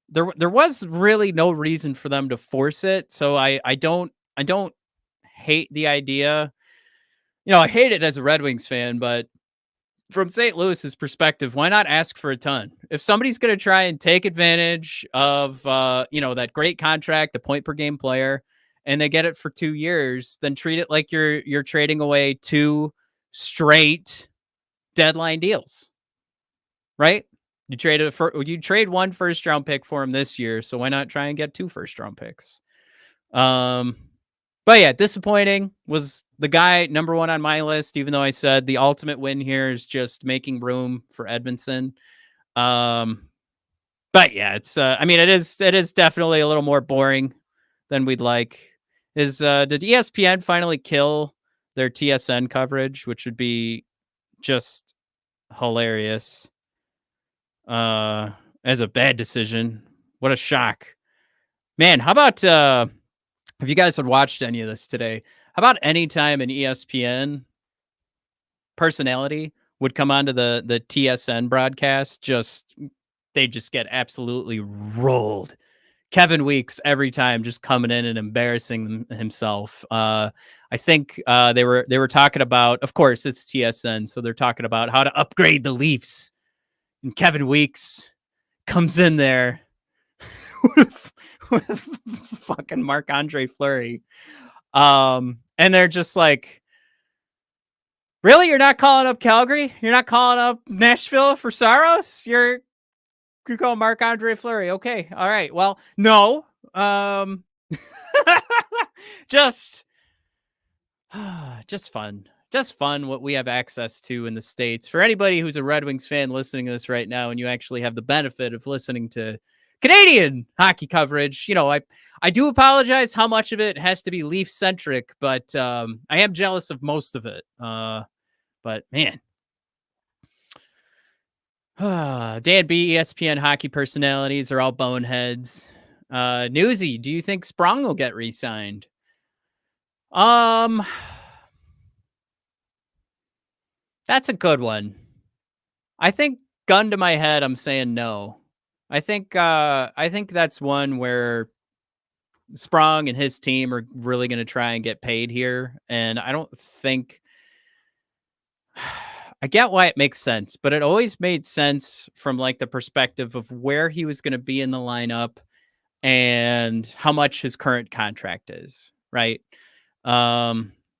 There was really no reason for them to force it, so I don't hate the idea. You know, I hate it as a Red Wings fan, but from St. Louis's perspective, why not ask for a ton? If somebody's going to try and take advantage of, that great contract, the point per game player, and they get it for 2 years, then treat it like you're trading away 2 straight deadline deals, right? You trade 1 first round pick for him this year, so why not try and get 2 first round picks? But yeah, disappointing. Was the guy number 1 on my list, even though I said the ultimate win here is just making room for Edmondson. But yeah, it's it is definitely a little more boring than we'd like. Did ESPN finally kill their TSN coverage, which would be just hilarious. As a bad decision. What a shock. Man, how about if you guys had watched any of this today, how about any time an ESPN personality would come onto the TSN broadcast, they just get absolutely rolled. Kevin Weeks every time just coming in and embarrassing himself. I think they were talking about, of course, it's TSN, so they're talking about how to upgrade the Leafs. And Kevin Weeks comes in there with fucking Marc-Andre Fleury. And they're just like, really? You're not calling up Calgary? You're not calling up Nashville for Saros? You're calling Marc-Andre Fleury. Okay. All right. Well, no. Just fun. Just fun what we have access to in the States. For anybody who's a Red Wings fan listening to this right now, and you actually have the benefit of listening to Canadian hockey coverage. I do apologize how much of it has to be Leaf centric, but I am jealous of most of it. But man, Dan B, ESPN hockey personalities are all boneheads. Newsy, do you think Sprong will get re-signed? That's a good one. I think gun to my head, I'm saying no. I think that's one where Sprong and his team are really going to try and get paid here, and I don't think I get why it makes sense, but it always made sense from like the perspective of where he was going to be in the lineup and how much his current contract is, right?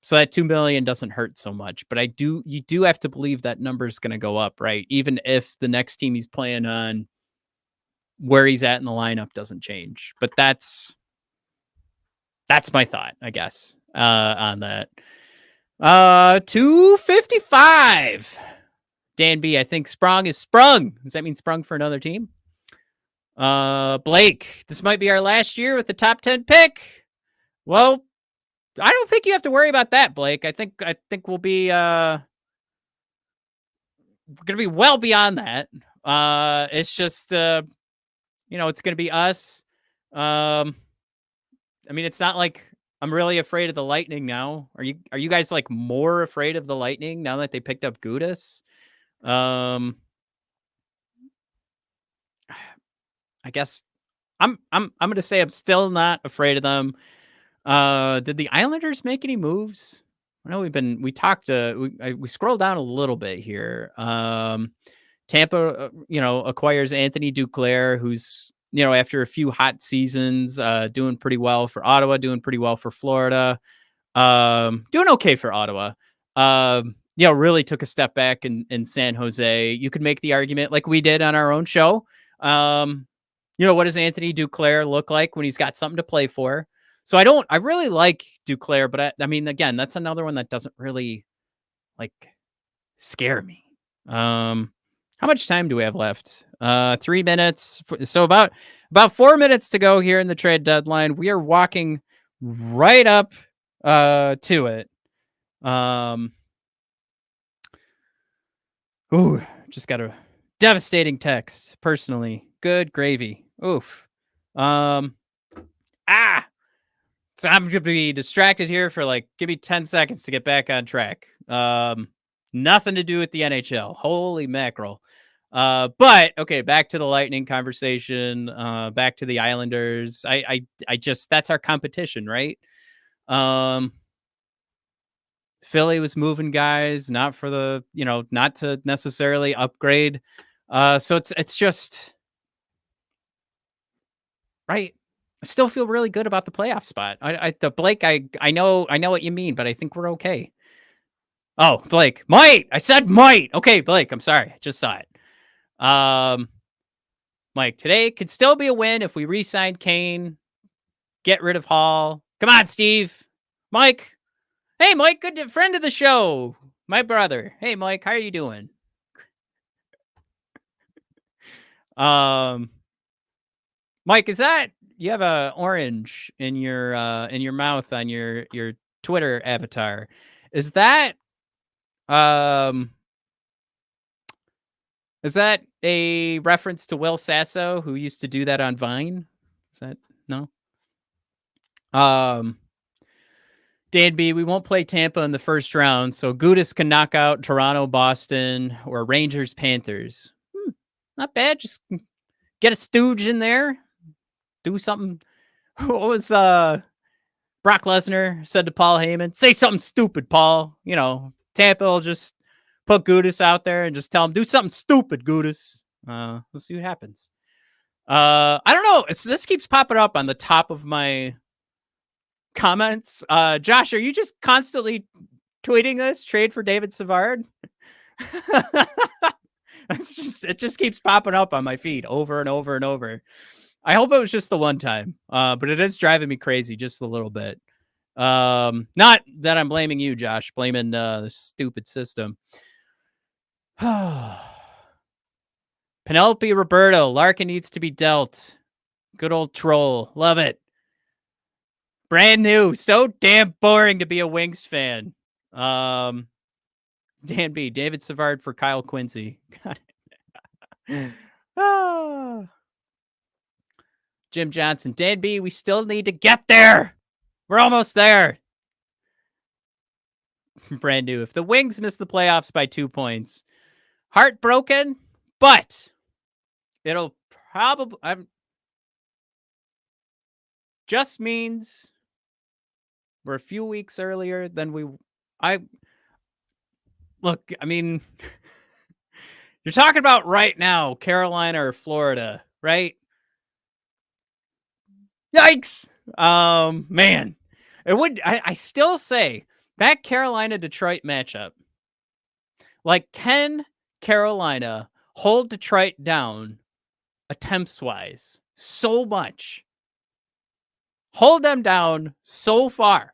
So that 2 million doesn't hurt so much, but you do have to believe that number is going to go up, right? Even if the next team he's playing on, where he's at in the lineup doesn't change. But that's my thought, I guess, on that. 255. Dan B, I think Sprong is sprung. Does that mean sprung for another team? Blake, this might be our last year with the top 10 pick. Well, I don't think you have to worry about that, Blake. I think we'll be we're gonna be well beyond that. It's just it's gonna be us. I mean, it's not like I'm really afraid of the Lightning now. Are you guys like more afraid of the Lightning now that they picked up Gudas? I guess I'm gonna say I'm still not afraid of them. Did the Islanders make any moves? I know we scrolled down a little bit here. Tampa, acquires Anthony Duclair, who's, after a few hot seasons, doing pretty well for Ottawa, doing pretty well for Florida, doing okay for Ottawa. Really took a step back in San Jose. You could make the argument like we did on our own show. What does Anthony Duclair look like when he's got something to play for? So I really like Duclair, but I mean, again, that's another one that doesn't really like scare me. How much time do we have left? 3 minutes. So about 4 minutes to go here in the trade deadline. We are walking right up to it. Just got a devastating text personally. Good gravy. Oof. So I'm going to be distracted here for give me 10 seconds to get back on track. Nothing to do with the NHL. Holy mackerel. But okay, back to the Lightning conversation, back to the Islanders. I just, that's our competition, right? Philly was moving guys, not for the, not to necessarily upgrade. So it's just right. I still feel really good about the playoff spot. Blake, I know what you mean, but I think we're okay. Oh, Blake, might. I said might. Okay, Blake, I'm sorry. I just saw it. Mike, today could still be a win if we re-sign Kane, get rid of Hall. Come on, Steve. Mike. Hey, Mike, good friend of the show. My brother. Hey, Mike, how are you doing? Mike, is that you have a orange in your mouth on your Twitter avatar? Is that a reference to Will Sasso, who used to do that on Vine? Is that no? Dan B, we won't play Tampa in the first round, so Gudas can knock out Toronto, Boston, or Rangers, Panthers. Not bad. Just get a stooge in there. Do something. What was Brock Lesnar said to Paul Heyman? Say something stupid, Paul. Tampa will just put Gudas out there and just tell him, do something stupid, Gudas. We'll see what happens. I don't know. This keeps popping up on the top of my comments. Josh, are you just constantly tweeting this? Trade for David Savard? It just keeps popping up on my feed over and over and over. I hope it was just the one time, but it is driving me crazy just a little bit. Not that I'm blaming you, Josh, blaming the stupid system. Penelope Roberto, Larkin needs to be dealt. Good old troll. Love it. Brand new. So damn boring to be a Wings fan. Dan B. David Savard for Kyle Quincy. Got it. Ah. Jim Johnson. Dan B. We still need to get there. We're almost there. Brand new. If the Wings miss the playoffs by 2 points, heartbroken, but it'll probably just means we're a few weeks earlier than I mean, you're talking about right now, Carolina or Florida, right? Yikes. Man, it would, I still say that Carolina Detroit matchup, like, can Carolina hold Detroit down attempts wise so much? Hold them down so far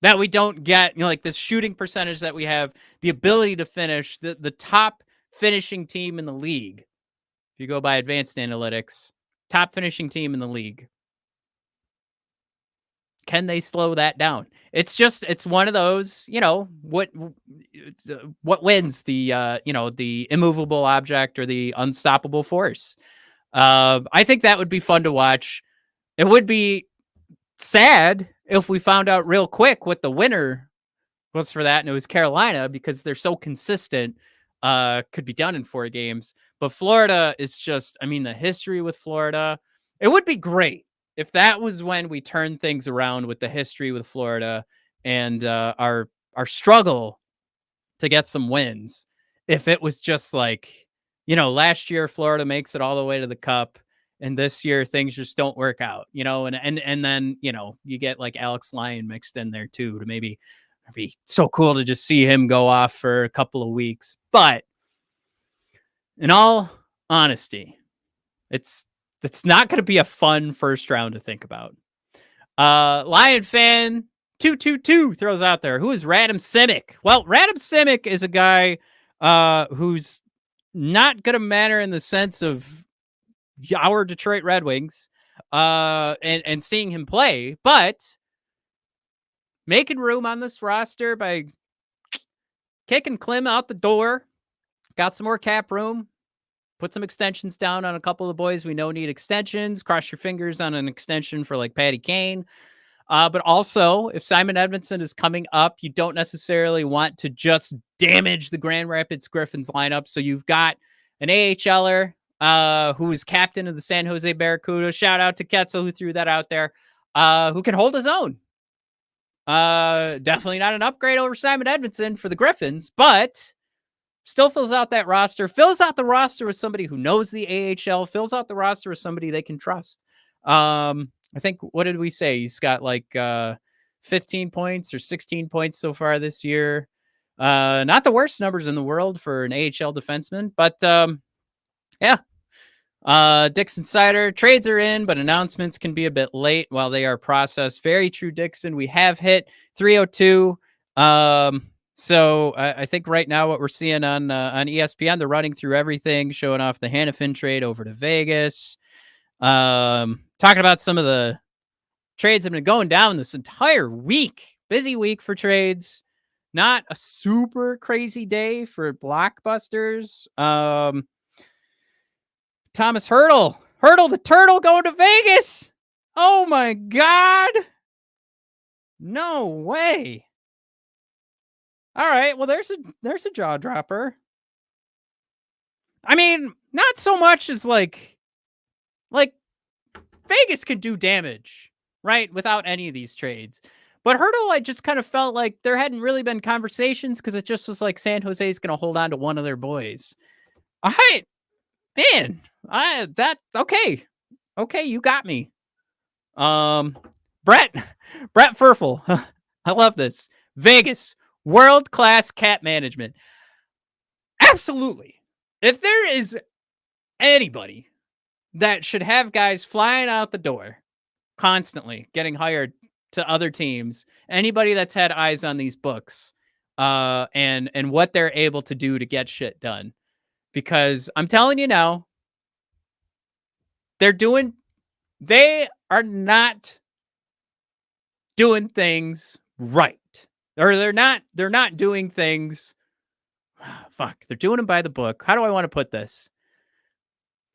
that we don't get, like, this shooting percentage that we have, the ability to finish, the top finishing team in the league. If you go by advanced analytics, top finishing team in the league. Can they slow that down? It's one of those, what wins, the immovable object or the unstoppable force. I think that would be fun to watch. It would be sad if we found out real quick what the winner was for that, and it was Carolina, because they're so consistent. Could be done in 4 games. But Florida is just, the history with Florida, it would be great if that was when we turned things around with the history with Florida and our struggle to get some wins. If it was just like, last year Florida makes it all the way to the cup, and this year things just don't work out, and then, you get like Alex Lyon mixed in there too, to maybe, it'd be so cool to just see him go off for a couple of weeks. But in all honesty, it's not going to be a fun first round to think about. Lion fan 222 throws out there, who is Radim Simic? Well, Radim Simic is a guy who's not going to matter in the sense of our Detroit Red Wings and seeing him play, but making room on this roster by kicking Klim out the door. Got some more cap room. Put some extensions down on a couple of the boys we know need extensions. Cross your fingers on an extension for like Patty Kane. But also, if Simon Edmondson is coming up, you don't necessarily want to just damage the Grand Rapids Griffins lineup. So you've got an AHLer who is captain of the San Jose Barracuda. Shout out to Guentzel, who threw that out there, who can hold his own. Definitely not an upgrade over Simon Edmondson for the Griffins, but still fills out that roster, fills out the roster with somebody who knows the AHL, fills out the roster with somebody they can trust. I think, what did we say? He's got like 15 points or 16 points so far this year. Not the worst numbers in the world for an AHL defenseman, but yeah. Dixon Sider, trades are in, but announcements can be a bit late while they are processed. Very true, Dixon. We have hit 302. So I think right now what we're seeing on ESPN, they're running through everything, showing off the Hanifin trade over to Vegas. Talking about some of the trades that have been going down this entire week. Busy week for trades. Not a super crazy day for blockbusters. Thomas Hurdle the Turtle going to Vegas. Oh my God. No way. All right, well, there's a jaw dropper. Not so much as like Vegas could do damage, right, without any of these trades. But Hurdle, I just kind of felt like there hadn't really been conversations, because it just was like San Jose's going to hold on to one of their boys. All right, man, okay, you got me. Brett Furfel, I love this. Vegas, world-class cap management. Absolutely. If there is anybody that should have guys flying out the door constantly, getting hired to other teams, anybody that's had eyes on these books, and what they're able to do to get shit done. Because I'm telling you now, They are not doing things right. Or they're not doing things. Fuck. They're doing them by the book. How do I want to put this?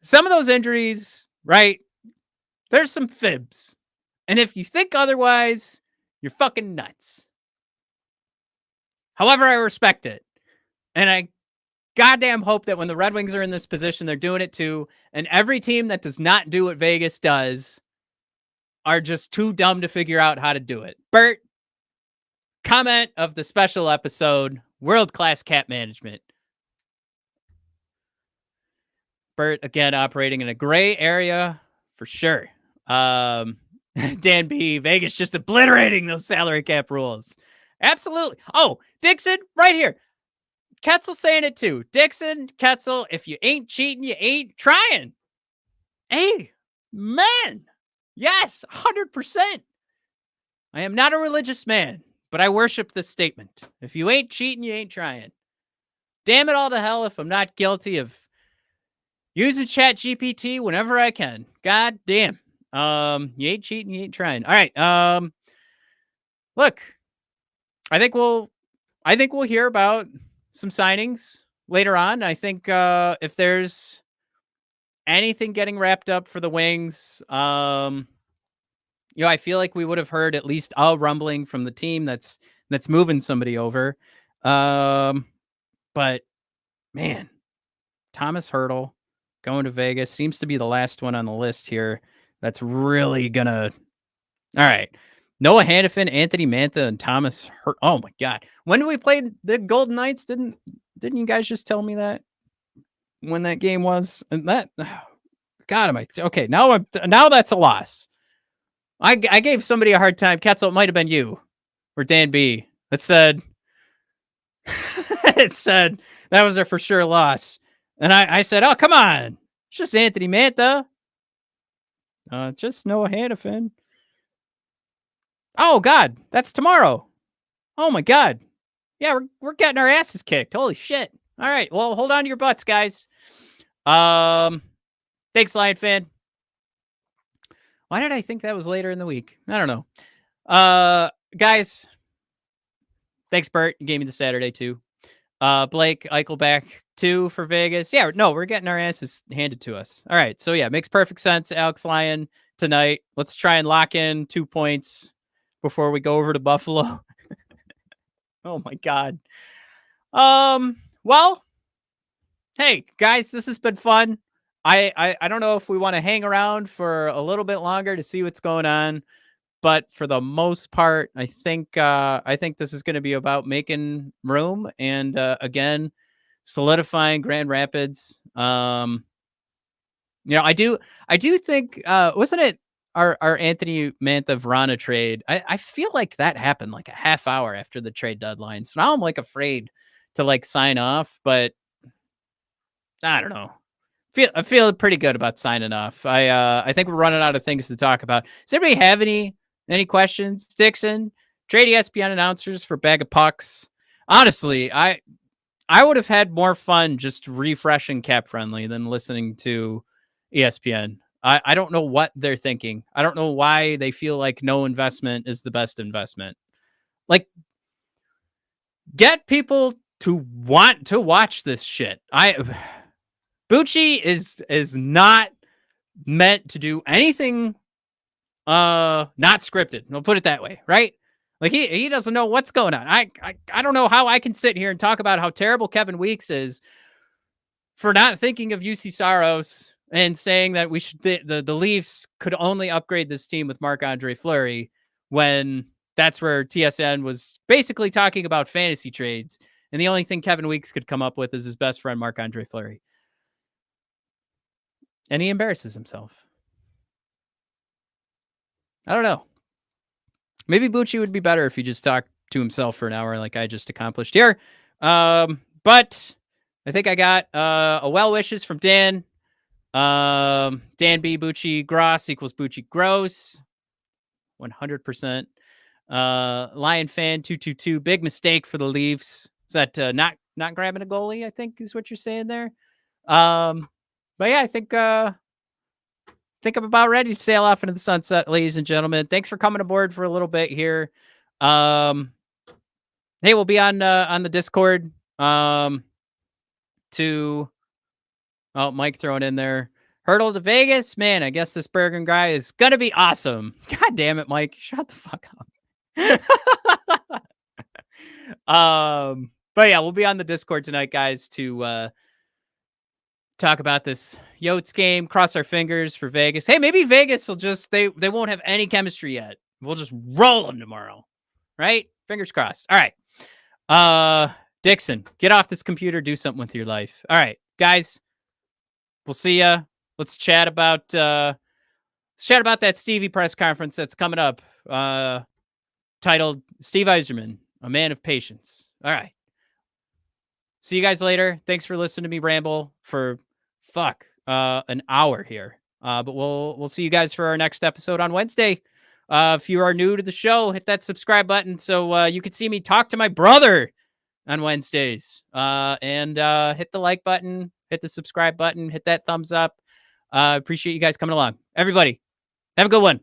Some of those injuries, right? There's some fibs. And if you think otherwise, you're fucking nuts. However, I respect it. And I goddamn hope that when the Red Wings are in this position, they're doing it too. And every team that does not do what Vegas does are just too dumb to figure out how to do it. Bert, comment of the special episode, world-class cap management. Bert, again, operating in a gray area for sure. Dan B, Vegas just obliterating those salary cap rules. Absolutely. Oh, Dixon, right here. Guentzel saying it too. Dixon, Guentzel, if you ain't cheating, you ain't trying. Hey, man. Yes, 100%. I am not a religious man, but I worship this statement. If you ain't cheating, you ain't trying. Damn it all to hell if I'm not guilty of using ChatGPT whenever I can. God damn. You ain't cheating, you ain't trying. All right. Look, I think we'll hear about some signings later on. I think if there's anything getting wrapped up for the Wings, I feel like we would have heard at least a rumbling from the team that's moving somebody over. But man, Thomas Hertl going to Vegas seems to be the last one on the list here. That's really gonna. All right. Noah Hannafin, Anthony Mantha, and Thomas Hertl. Oh my God. When did we play the Golden Knights? Didn't you guys just tell me that when that game was? And that, God, am I okay? Now that's a loss. I gave somebody a hard time. Guentzel, it might have been you or Dan B. That said, that was a for sure loss. And I said, oh, come on. It's just Anthony Mantha. Just Noah Hannafin. Oh, God. That's tomorrow. Oh, my God. Yeah, we're getting our asses kicked. Holy shit. All right. Well, hold on to your butts, guys. Thanks, Lion Fan. Why did I think that was later in the week? I don't know. Guys, thanks, Bert. You gave me the Saturday, too. Blake, Eichelback, 2 for Vegas. Yeah, no, we're getting our asses handed to us. All right, so yeah, makes perfect sense. Alex Lyon tonight. Let's try and lock in 2 points before we go over to Buffalo. Oh, my God. Well, hey, guys, this has been fun. I don't know if we want to hang around for a little bit longer to see what's going on, but for the most part, I think this is going to be about making room and again solidifying Grand Rapids. I do think wasn't it our Anthony Mantha Vrana trade? I feel like that happened like a half hour after the trade deadline, so now I'm like afraid to like sign off, but I don't know. I feel pretty good about signing off. I think we're running out of things to talk about. Does anybody have any questions? Dixon, trade ESPN announcers for bag of pucks. Honestly, I would have had more fun just refreshing Cap Friendly than listening to ESPN. I don't know what they're thinking. I don't know why they feel like no investment is the best investment. Like, get people to want to watch this shit. Bucci is not meant to do anything not scripted. We'll put it that way, right? Like he doesn't know what's going on. I don't know how I can sit here and talk about how terrible Kevin Weeks is for not thinking of UC Saros and saying that we should the Leafs could only upgrade this team with Marc-Andre Fleury when that's where TSN was basically talking about fantasy trades. And the only thing Kevin Weeks could come up with is his best friend, Marc-Andre Fleury. And he embarrasses himself. I don't know. Maybe Bucci would be better if he just talked to himself for an hour like I just accomplished here. But I think I got a well wishes from Dan. Dan B. Bucci Gross equals Bucci Gross. 100%. Lion Fan 222. Big mistake for the Leafs. Is that not grabbing a goalie, I think is what you're saying there. But yeah, I think think I'm about ready to sail off into the sunset, ladies and gentlemen. Thanks for coming aboard for a little bit here. Hey, we'll be on the Discord. To Mike throwing in there. Hurdle to Vegas, man. I guess this Bergen guy is gonna be awesome. God damn it, Mike! Shut the fuck up. But yeah, we'll be on the Discord tonight, guys, to talk about this Yotes game. Cross our fingers for Vegas. Hey, maybe Vegas will just they won't have any chemistry yet. We'll just roll them tomorrow, right? Fingers crossed. All right, Dixon, get off this computer. Do something with your life. All right, guys, we'll see ya. Let's chat about that Stevie press conference that's coming up. Titled "Steve Yzerman, a Man of Patience." All right. See you guys later. Thanks for listening to me ramble for an hour here. But we'll see you guys for our next episode on Wednesday. If you are new to the show, hit that subscribe button so you can see me talk to my brother on Wednesdays. And hit the like button, hit the subscribe button, hit that thumbs up. Appreciate you guys coming along. Everybody, have a good one.